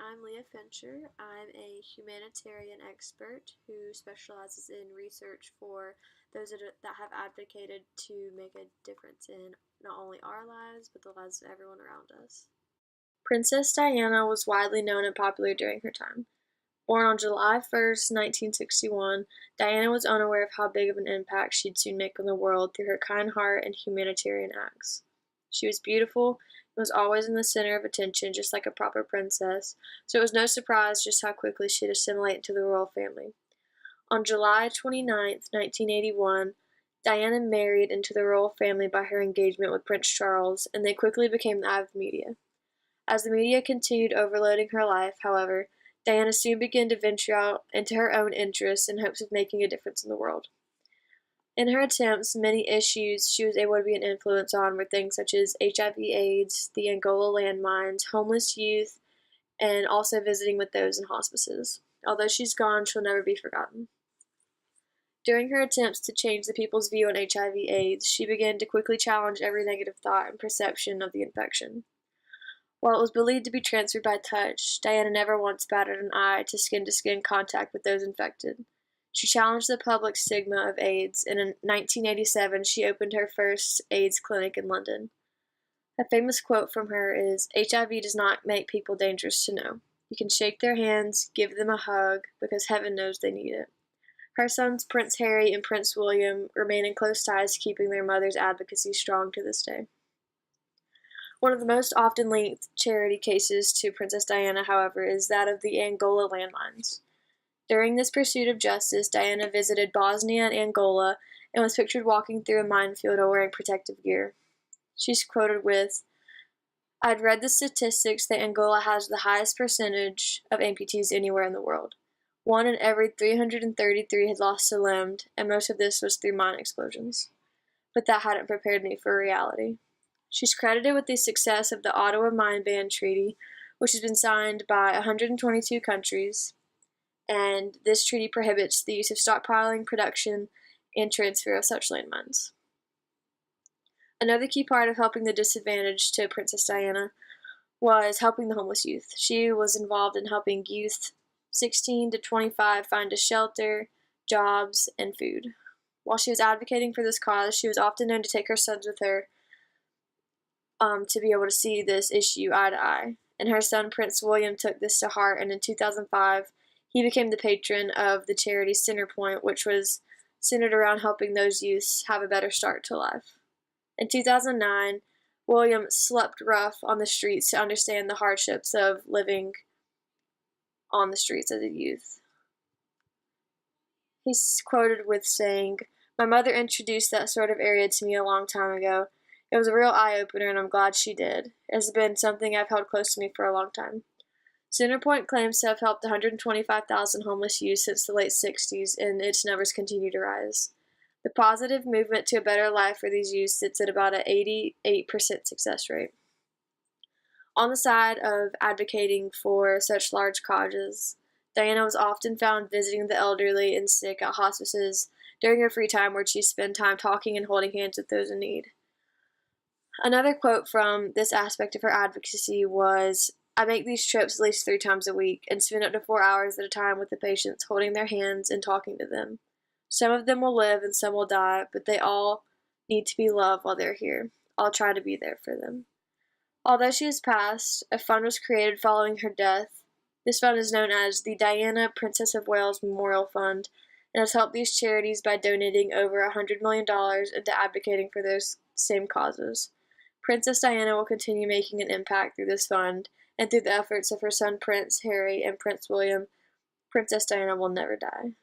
I'm Leah Fincher. I'm a humanitarian expert who specializes in research for those that have advocated to make a difference in not only our lives, but the lives of everyone around us. Princess Diana was widely known and popular during her time. Born on July 1st, 1961, Diana was unaware of how big of an impact she'd soon make on the world through her kind heart and humanitarian acts. She was beautiful and was always in the center of attention, just like a proper princess, so it was no surprise just how quickly she'd assimilate into the royal family. On July 29th, 1981, Diana married into the royal family by her engagement with Prince Charles, and they quickly became the eye of the media. As the media continued overloading her life, however, Diana soon began to venture out into her own interests in hopes of making a difference in the world. In her attempts, many issues she was able to be an influence on were things such as HIV/AIDS, the Angola landmines, homeless youth, and also visiting with those in hospices. Although she's gone, she'll never be forgotten. During her attempts to change the people's view on HIV/AIDS, she began to quickly challenge every negative thought and perception of the infection. While it was believed to be transferred by touch, Diana never once batted an eye to skin contact with those infected. She challenged the public stigma of AIDS, and in 1987 she opened her first AIDS clinic in London. A famous quote from her is, "HIV does not make people dangerous to know. You can shake their hands, give them a hug, because heaven knows they need it." Her sons Prince Harry and Prince William remain in close ties, keeping their mother's advocacy strong to this day. One of the most often linked charity cases to Princess Diana, however, is that of the Angola landmines. During this pursuit of justice, Diana visited Bosnia and Angola and was pictured walking through a minefield while wearing protective gear. She's quoted with, "I'd read the statistics that Angola has the highest percentage of amputees anywhere in the world. 1 in every 333 had lost a limb, and most of this was through mine explosions. But that hadn't prepared me for reality." She's credited with the success of the Ottawa Mine Ban Treaty, which has been signed by 122 countries, and this treaty prohibits the use of stockpiling, production, and transfer of such landmines. Another key part of helping the disadvantaged to Princess Diana was helping the homeless youth. She was involved in helping youth 16 to 25 find a shelter, jobs, and food. While she was advocating for this cause, she was often known to take her sons with her to be able to see this issue eye to eye. And her son, Prince William, took this to heart, and in 2005, he became the patron of the charity Centerpoint, which was centered around helping those youths have a better start to life. In 2009, William slept rough on the streets to understand the hardships of living on the streets as a youth. He's quoted with saying, "My mother introduced that sort of area to me a long time ago. It was a real eye-opener, and I'm glad she did. It has been something I've held close to me for a long time." Centerpoint claims to have helped 125,000 homeless youth since the late 60s, and its numbers continue to rise. The positive movement to a better life for these youth sits at about an 88% success rate. On the side of advocating for such large causes, Diana was often found visiting the elderly and sick at hospices during her free time, where she spent time talking and holding hands with those in need. Another quote from this aspect of her advocacy was, "I make these trips at least 3 times a week and spend up to 4 hours at a time with the patients, holding their hands and talking to them. Some of them will live and some will die, but they all need to be loved while they're here. I'll try to be there for them." Although she has passed, a fund was created following her death. This fund is known as the Diana, Princess of Wales Memorial Fund, and has helped these charities by donating over $100 million into advocating for those same causes. Princess Diana will continue making an impact through this fund, and through the efforts of her son Prince Harry and Prince William. Princess Diana will never die.